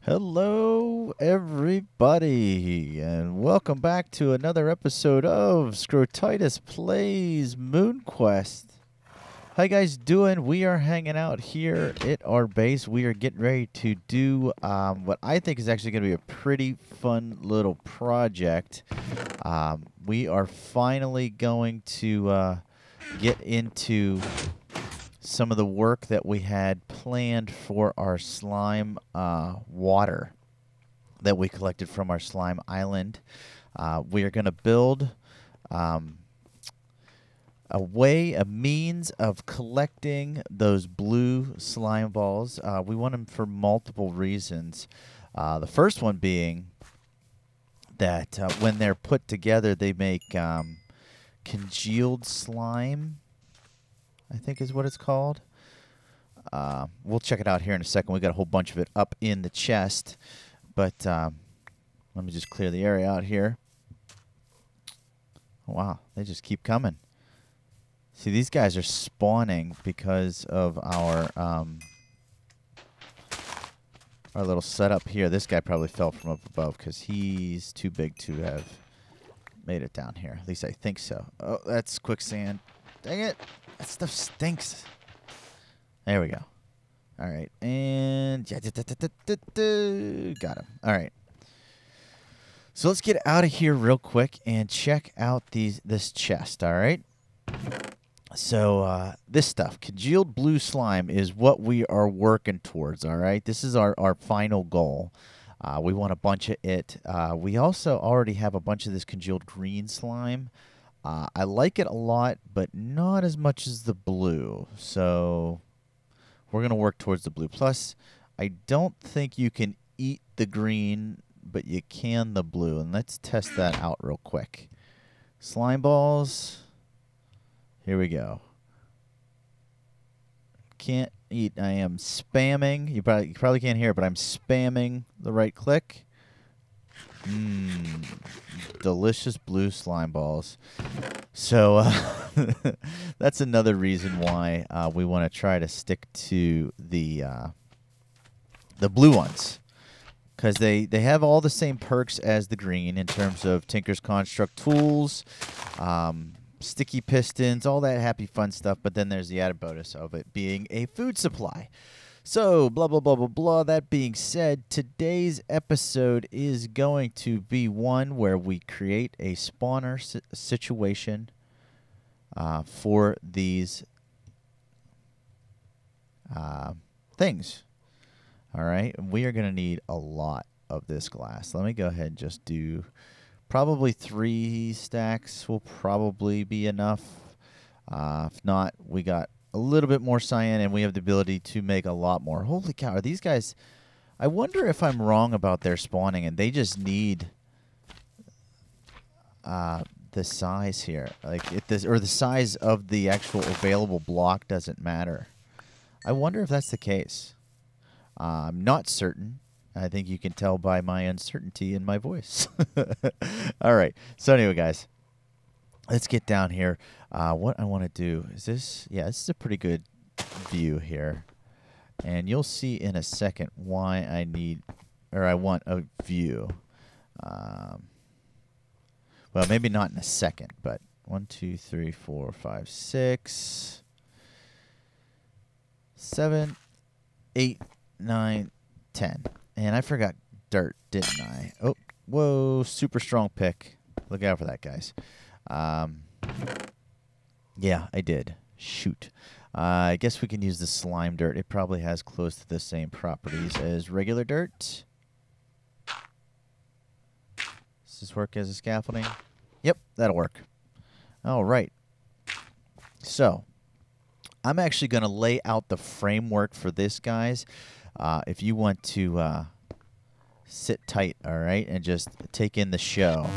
Hello, everybody, and welcome back to another episode of Scrotitis Plays MoonQuest. How you guys doing? We are hanging out here at our base. We are getting ready to do what I think is actually going to be a pretty fun little project. We are finally going to get into some of the work that we had planned for our slime water that we collected from our slime island. We are going to build a means of collecting those blue slime balls. We want them for multiple reasons. The first one being that when they're put together, they make congealed slime, I think is what it's called. We'll check it out here in a second. We got a whole bunch of it up in the chest. But let me just clear the area out here. Oh, wow, they just keep coming. See, these guys are spawning because of our little setup here. This guy probably fell from up above because he's too big to have made it down here. At least I think so. Oh, that's quicksand. Dang it. That stuff stinks. There we go. All right. And got him. All right. So let's get out of here real quick and check out this chest, all right? So this stuff, congealed blue slime, is what we are working towards, all right? This is our final goal. We want a bunch of it. We also already have a bunch of this congealed green slime. I like it a lot, but not as much as the blue. So we're going to work towards the blue. Plus, I don't think you can eat the green, but you can the blue. And let's test that out real quick. Slime balls. Here we go. Can't eat. I am spamming. You probably can't hear it, but I'm spamming the right click. Delicious blue slime balls. So that's another reason why we want to try to stick to the blue ones, because they have all the same perks as the green in terms of Tinker's Construct tools, sticky pistons, all that happy fun stuff. But then there's the added bonus of it being a food supply. So, blah, blah, blah, blah, blah. That being said, today's episode is going to be one where we create a spawner situation for these things. All right? And we are going to need a lot of this glass. Let me go ahead and just do probably 3 stacks will probably be enough. If not, we got a little bit more cyan, and we have the ability to make a lot more. Holy cow, are these guys... I wonder if I'm wrong about their spawning, and they just need the size here. Like, or the size of the actual available block doesn't matter. I wonder if that's the case. I'm not certain. I think you can tell by my uncertainty in my voice. All right. So anyway, guys, let's get down here. What I want to do is this. Yeah, this is a pretty good view here. And you'll see in a second why I want a view. Well, maybe not in a second, but 1, 2, 3, 4, 5, 6, 7, 8, 9, 10. And I forgot dirt, didn't I? Oh, whoa, super strong pick. Look out for that, guys. Yeah, I did. Shoot. I guess we can use the slime dirt. It probably has close to the same properties as regular dirt. Does this work as a scaffolding? Yep, that'll work. All right. So, I'm actually going to lay out the framework for this, guys. If you want to sit tight, all right, and just take in the show.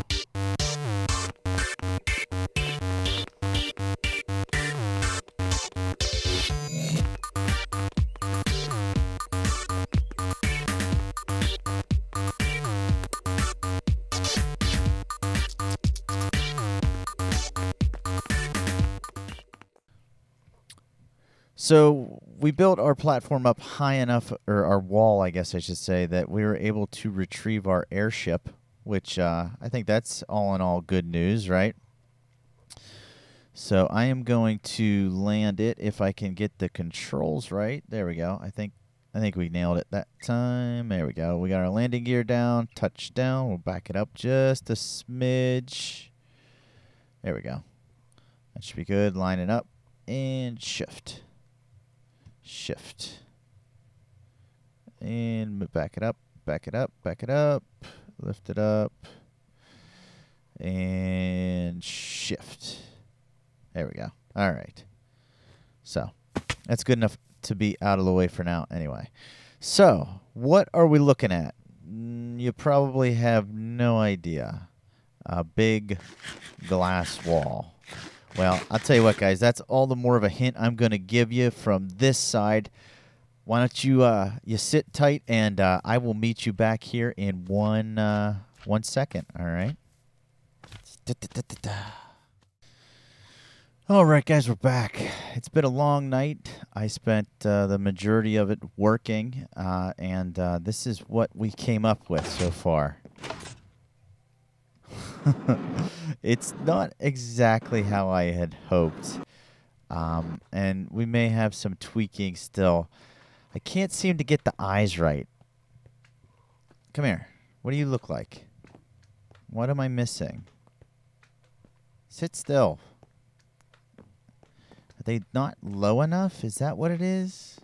So we built our platform up high enough, or our wall, I guess I should say, that we were able to retrieve our airship, which I think that's all in all good news, right? So I am going to land it if I can get the controls right. There we go. I think we nailed it that time. There we go. We got our landing gear down, touchdown. We'll back it up just a smidge. There we go. That should be good. Line it up and shift. Shift. And back it up, back it up, back it up. Lift it up. And shift. There we go. All right. So that's good enough to be out of the way for now anyway. So what are we looking at? You probably have no idea. A big glass wall. Well, I'll tell you what, guys. That's all the more of a hint I'm going to give you from this side. Why don't you sit tight, and I will meet you back here in 1 second. All right. All right, guys, we're back. It's been a long night. I spent the majority of it working, and this is what we came up with so far. It's not exactly how I had hoped, and we may have some tweaking still. I can't seem to get the eyes right. Come here. What do you look like? What am I missing? Sit still. Are they not low enough? Is that what it is?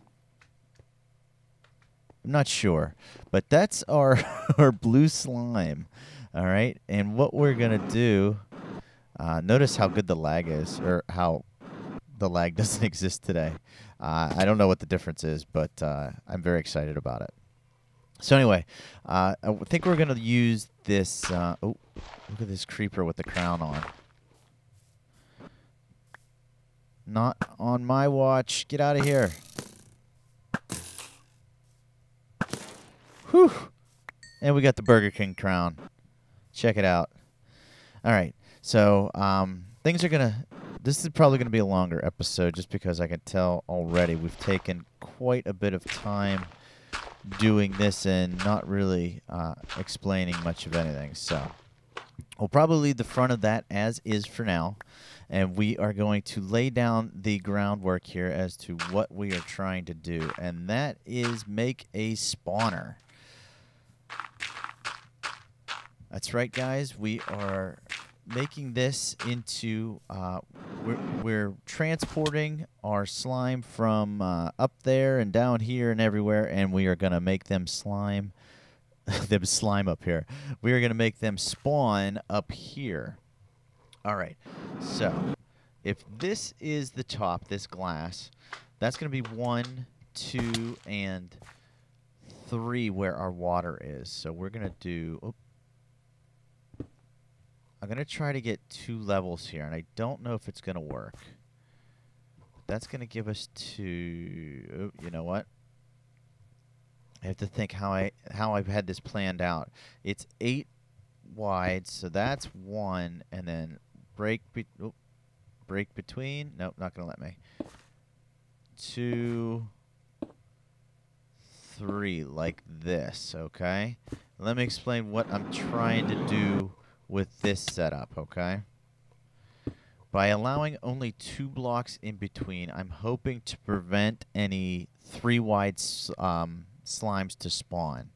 I'm not sure. But that's our, our blue slime. All right. And what we're going to do, notice how good the lag is, or how the lag doesn't exist today. I don't know what the difference is, but I'm very excited about it. So anyway, I think we're going to use this. Oh, look at this creeper with the crown on. Not on my watch. Get out of here. Whew. And we got the Burger King crown. Check it out. All right. So things are going to... This is probably going to be a longer episode just because I can tell already we've taken quite a bit of time doing this and not really explaining much of anything. So we'll probably leave the front of that as is for now. And we are going to lay down the groundwork here as to what we are trying to do. And that is make a spawner. That's right, guys. We are making this into... we're transporting our slime from up there and down here and everywhere. And we are going to make them slime... them slime up here. We are going to make them spawn up here. All right, so if this is the top, this glass, that's going to be 1, 2, and 3 where our water is. So we're going to do... Oh, I'm going to try to get 2 levels here, and I don't know if it's going to work. That's going to give us 2... Oh, you know what? I have to think how I've had this planned out. It's 8 wide, so that's 1, and then... break between. Nope, not going to let me. 2, 3, like this, okay? Let me explain what I'm trying to do with this setup, okay? By allowing only 2 blocks in between, I'm hoping to prevent any 3 wide slimes to spawn.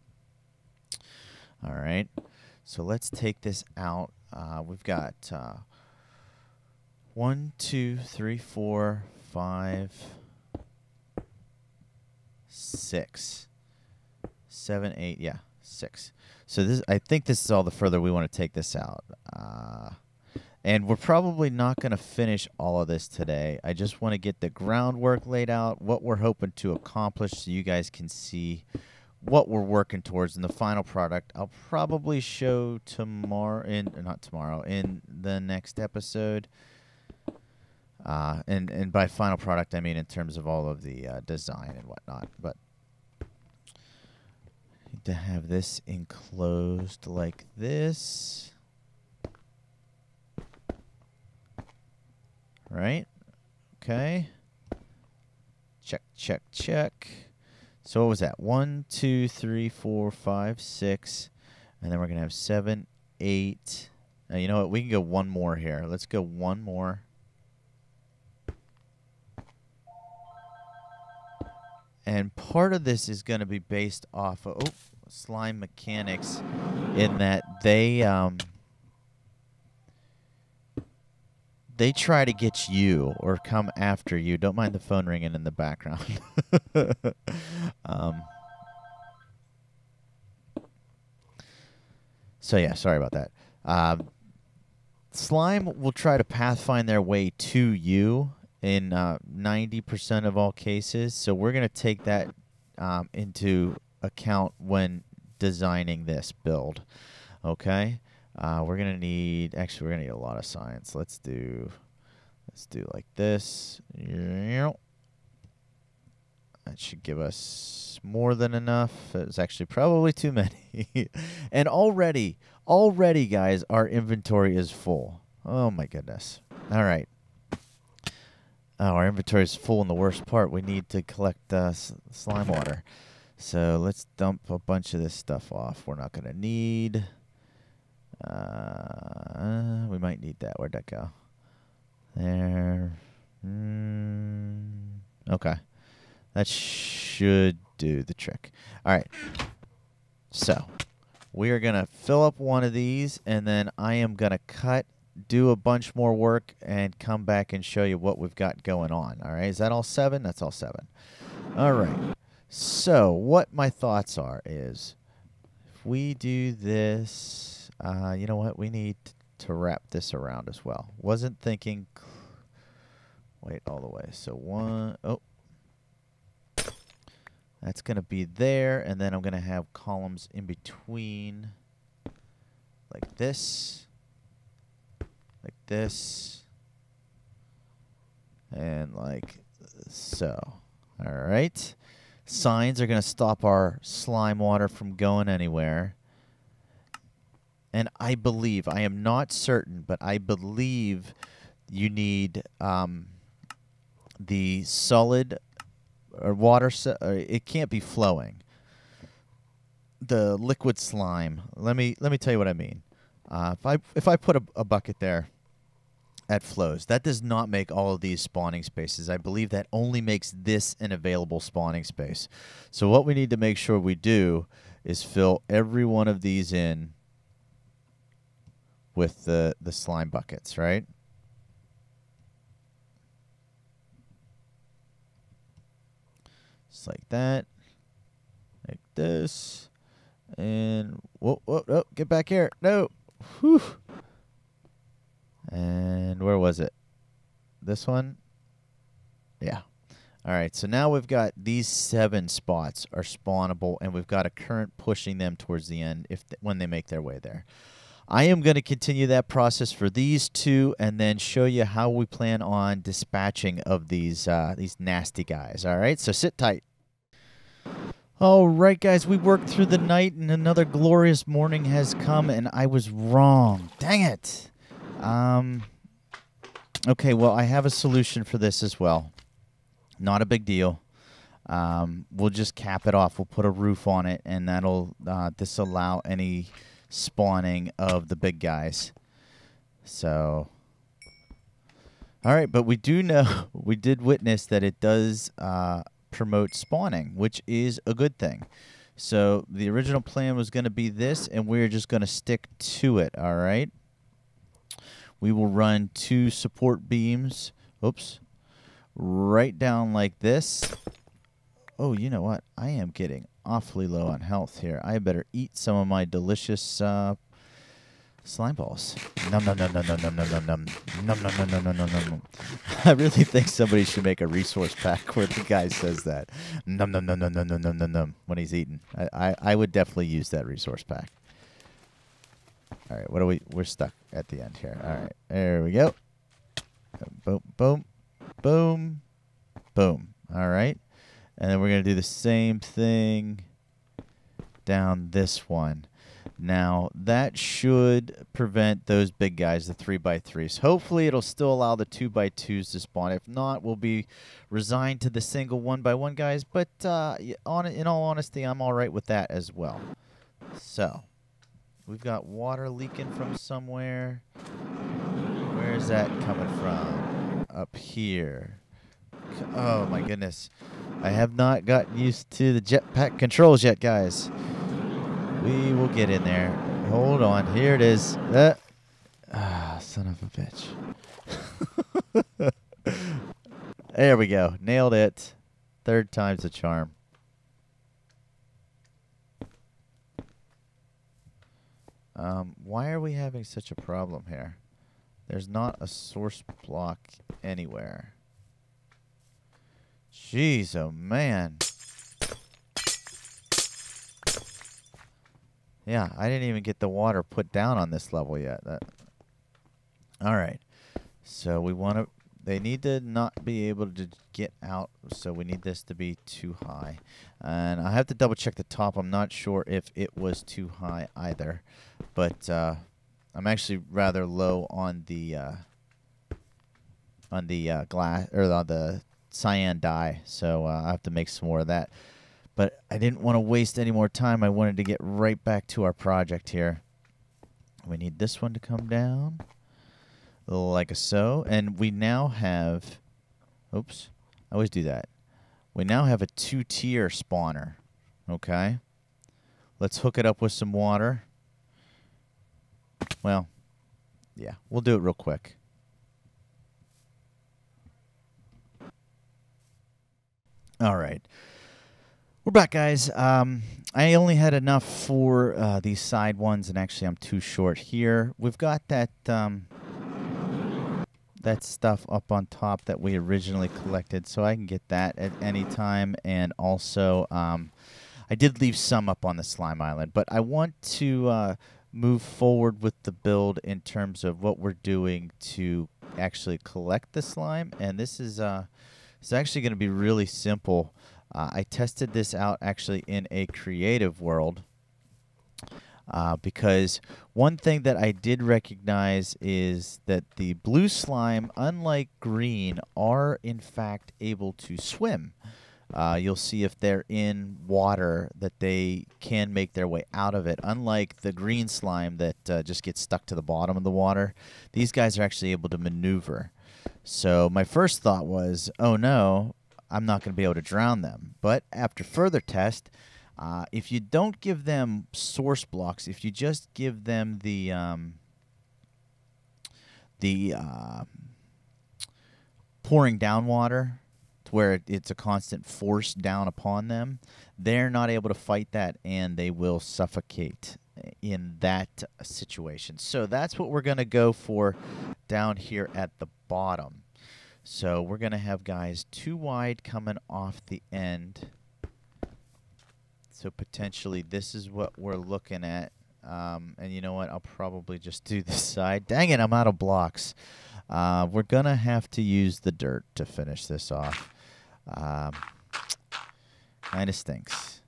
All right, so let's take this out. We've got 1, 2, 3, 4, 5, 6, 7, 8. Yeah, 6. So this, I think this is all the further we want to take this out. And we're probably not going to finish all of this today. I just want to get the groundwork laid out, what we're hoping to accomplish, so you guys can see what we're working towards in the final product. I'll probably show tomorrow, not tomorrow, in the next episode. And by final product, I mean in terms of all of the design and whatnot. But need to have this enclosed like this. Right? Okay. Check, check, check. So what was that? 1, 2, 3, 4, 5, 6. And then we're going to have 7, 8. Now, you know what? We can go one more here. Let's go one more. And part of this is going to be based off of slime mechanics in that they try to get you or come after you. Don't mind the phone ringing in the background. So yeah, sorry about that. Slime will try to pathfind their way to you in 90% of all cases. So we're going to take that into account when designing this build. Okay? We're going to need, actually we're going to need a lot of science. Let's do like this. That should give us more than enough. It's actually probably too many. And already, guys, our inventory is full. Oh, my goodness. All right. Oh, our inventory is full in the worst part. We need to collect slime water. So let's dump a bunch of this stuff off. We're not going to need. We might need that. Where'd that go? There. Okay. That should do the trick. All right. So we are going to fill up one of these, and then I am going to do a bunch more work, and come back and show you what we've got going on. All right. Is that all 7? That's all 7. All right. So what my thoughts are is if we do this, you know what? We need to wrap this around as well. Wasn't thinking. Wait all the way. So one. Oh. That's going to be there, and then I'm going to have columns in between like this, and like so. All right. Signs are going to stop our slime water from going anywhere. And I believe, I am not certain, but I believe you need the solid or water, it can't be flowing. The liquid slime. Let me tell you what I mean. If I put a bucket there that flows, that does not make all of these spawning spaces. I believe that only makes this an available spawning space. So what we need to make sure we do is fill every one of these in with the slime buckets, right? Just like that, like this, and whoa, get back here, no, whew. And where was it? This one? Yeah. All right, so now we've got these 7 spots are spawnable, and we've got a current pushing them towards the end when they make their way there. I am going to continue that process for these 2 and then show you how we plan on dispatching of these nasty guys. All right, so sit tight. All right, guys, we worked through the night, and another glorious morning has come, and I was wrong. Dang it. Okay, well, I have a solution for this as well. Not a big deal. We'll just cap it off. We'll put a roof on it, and that'll disallow any spawning of the big guys. So, all right, but we do know, we did witness that it does promote spawning, which is a good thing. So the original plan was going to be this, and we're just going to stick to it, all right? We will run 2 support beams, right down like this. Oh, you know what? I am getting awfully low on health here. I better eat some of my delicious slime balls. Nom nom nom nom nom nom nom nom nom nom nom nom nom nom nom. I really think somebody should make a resource pack where the guy says that. Nom nom nom nom nom nom nom nom nom when he's eating. I would definitely use that resource pack. All right, what are we're stuck at the end here. All right, there we go. Boom, boom, boom, boom. All right. And then we're going to do the same thing down this one. Now, that should prevent those big guys, the 3x3s. Hopefully, it'll still allow the 2x2s to spawn. If not, we'll be resigned to the single 1x1 guys. But in all honesty, I'm all right with that as well. So, we've got water leaking from somewhere. Where is that coming from? Up here. Oh, my goodness. I have not gotten used to the jetpack controls yet, guys. We will get in there. Hold on. Here it is. Son of a bitch. There we go. Nailed it. Third time's the charm. Why are we having such a problem here? There's not a source block anywhere. Jeez, oh man. Yeah, I didn't even get the water put down on this level yet. All right. So we want to... They need to not be able to get out, so we need this to be too high. And I have to double check the top. I'm not sure if it was too high either. But I'm actually rather low on the glass, or on the cyan dye, so I have to make some more of that. But I didn't want to waste any more time. I wanted to get right back to our project here. We need this one to come down, like so. And we now have... Oops. I always do that. We now have a 2-tier spawner. Okay. Let's hook it up with some water. Well, yeah. We'll do it real quick. All right. We're back, guys. I only had enough for these side ones, and actually I'm too short here. We've got that that stuff up on top that we originally collected, so I can get that at any time. And also, I did leave some up on the slime island, but I want to move forward with the build in terms of what we're doing to actually collect the slime. And this is it's actually going to be really simple. I tested this out actually in a creative world because one thing that I did recognize is that the blue slime, unlike green, are in fact able to swim. You'll see if they're in water that they can make their way out of it. Unlike the green slime that just gets stuck to the bottom of the water, these guys are actually able to maneuver. So my first thought was, oh no, I'm not going to be able to drown them. But after further test, if you don't give them source blocks, if you just give them the pouring down water, to where it's a constant force down upon them, they're not able to fight that, and they will suffocate in that situation. So that's what we're going to go for down here at the bottom. So we're going to have guys too wide coming off the end. So potentially this is what we're looking at. And you know what? I'll probably just do this side. Dang it, I'm out of blocks. We're going to have to use the dirt to finish this off. Kind of stinks.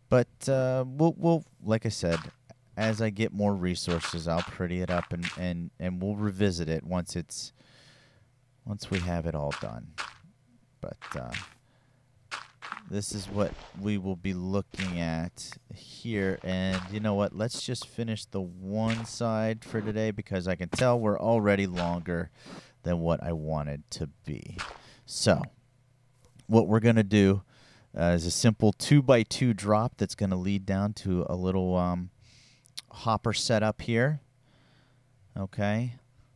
But we'll, like I said, as I get more resources, I'll pretty it up and we'll revisit it once we have it all done. But this is what we will be looking at here. And you know what? Let's just finish the one side for today, because I can tell we're already longer than what I wanted to be. So what we're going to do is a simple 2x2 drop that's going to lead down to a little hopper setup here. Okay.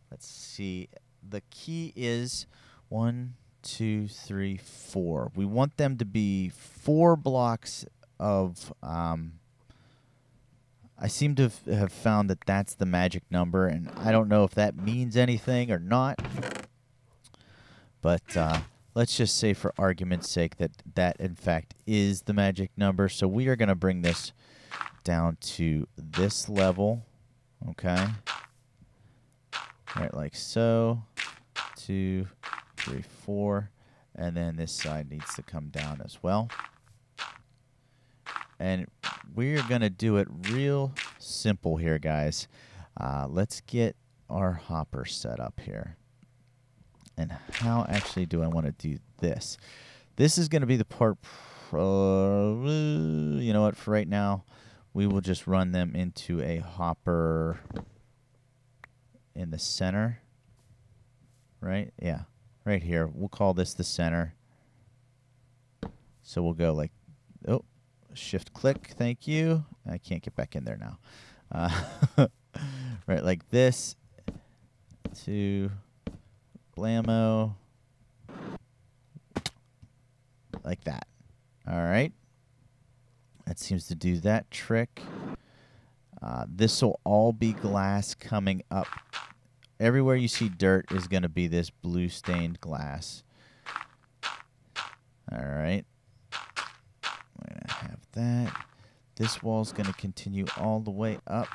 Let's see. The key is 1, 2, 3, 4. We want them to be 4 blocks of... I seem to have found that that's the magic number, and I don't know if that means anything or not. But let's just say for argument's sake that that, in fact, is the magic number. So we are going to bring this down to this level. Okay. All right, like so. 2, 3, 4. And then this side needs to come down as well. And we're going to do it real simple here, guys. Let's get our hopper set up here. And how actually do I want to do this? This is going to be the part, you know what, for right now, we will just run them into a hopper in the center. Right? Yeah, right here. We'll call this the center. So we'll go like, oh, shift click, thank you. I can't get back in there now. Right, like this to blammo, like that. All right. That seems to do that trick. This will all be glass coming up. Everywhere you see dirt is going to be this blue stained glass. All right. We're going to have that. This wall is going to continue all the way up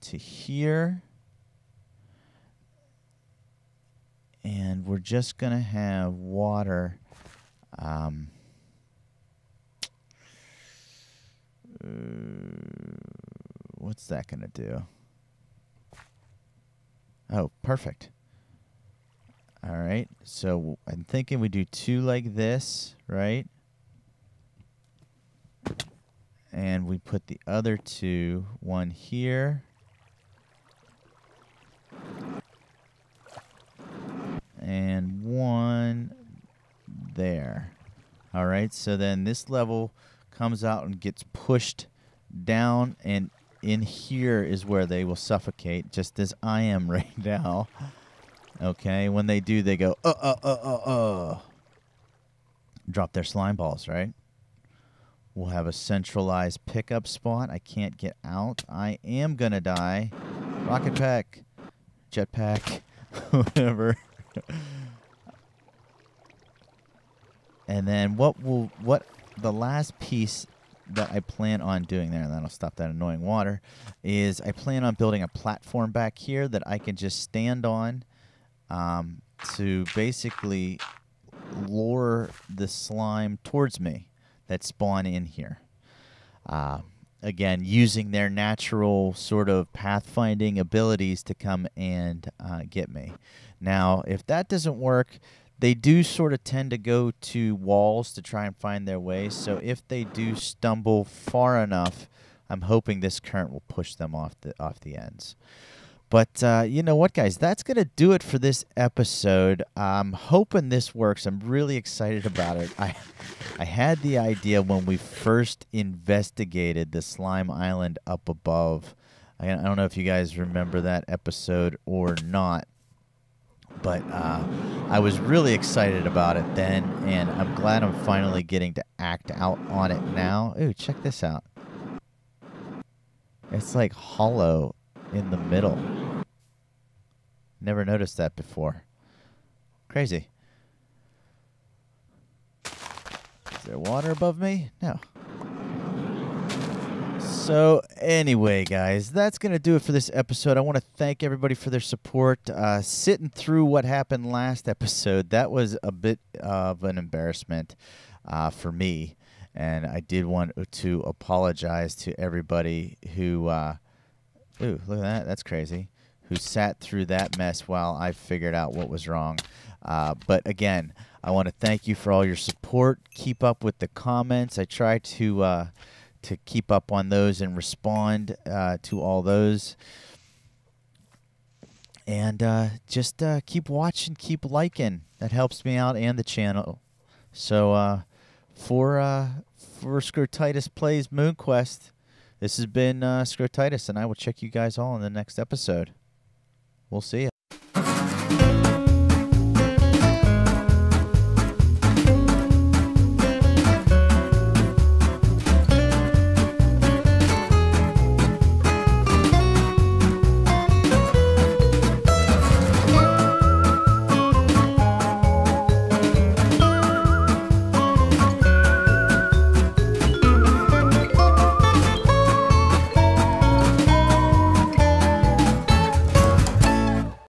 to here. And we're just going to have water. What's that going to do? Oh, perfect. All right. So I'm thinking we do two like this, right? And we put the other two, one here. And one there. All right. So then this level comes out and gets pushed down, and in here is where they will suffocate, just as I am right now. Okay, when they do, they go, drop their slime balls, right? We'll have a centralized pickup spot. I can't get out. I am going to die. Rocket pack, jetpack, whatever. And then what the last piece that I plan on doing there, and then I'll stop that annoying water, is I plan on building a platform back here that I can just stand on to basically lure the slime towards me that spawn in here. Again, using their natural sort of pathfinding abilities to come and get me. Now, if that doesn't work, they do sort of tend to go to walls to try and find their way. So if they do stumble far enough, I'm hoping this current will push them off the ends. But you know what, guys? That's going to do it for this episode. I'm hoping this works. I'm really excited about it. I had the idea when we first investigated the slime island up above. I don't know if you guys remember that episode or not. But I was really excited about it then, and I'm glad I'm finally getting to act out on it now. Ooh, check this out. It's like hollow in the middle. Never noticed that before. Crazy. Is there water above me? No. So anyway, guys, that's going to do it for this episode. I want to thank everybody for their support. Sitting through what happened last episode, that was a bit of an embarrassment for me. And I did want to apologize to everybody who, ooh, look at that, that's crazy, who sat through that mess while I figured out what was wrong. But again, I want to thank you for all your support. Keep up with the comments. I try to keep up on those and respond to all those. And just keep watching, keep liking. That helps me out and the channel. So for Scrotitus Plays MoonQuest, this has been Scrotitus, and I will check you guys all in the next episode. We'll see ya.